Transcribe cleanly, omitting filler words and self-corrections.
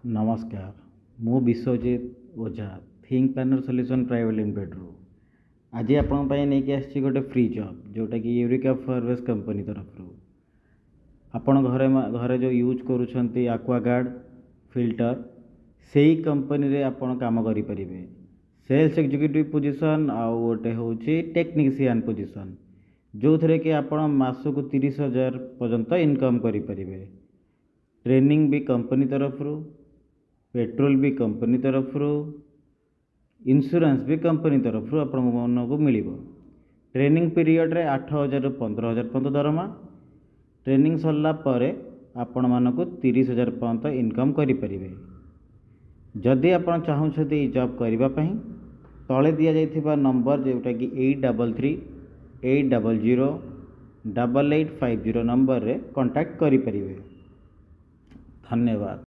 नमस्कार मु Biswajit Ojha think planner solution private limited रू आज आपण नहीं कि गोटे फ्री जॉब जोटा कि यूरिका फॉरवेस कंपनी तरफ रू आपण घरे घरे जो यूज करूछंती एक्वागार्ड फिल्टर से ही कंपनी रे आपण काम करि परिबे। सेल्स एग्जीक्यूटिव पोजीशन आउ गोटे होची टेक्नीशियन पोजीशन जो थरे कि आपण मासको 30,000 पर्यंत इनकम करि परिबे। ट्रेनिंग भी कंपनी तरफ रू, पेट्रोल भी कंपनी तरफ रू, इंश्योरेंस भी कंपनी तरफ रू आपण को मिलिबो। ट्रेनिंग पीरियड रे 8,000 रु 15,000 पर्यंत दरमा। ट्रेनिंग सरला परे आपण मानको 30,000 पर्यंत इनकम करि परिबे। जदि आपण चाहूछथि ई जॉब करिबा पई तळे दिया जाइथिबा नंबर जेउटा कि 8338008850 नंबर रे कांटेक्ट करि परिबे। धन्यवाद।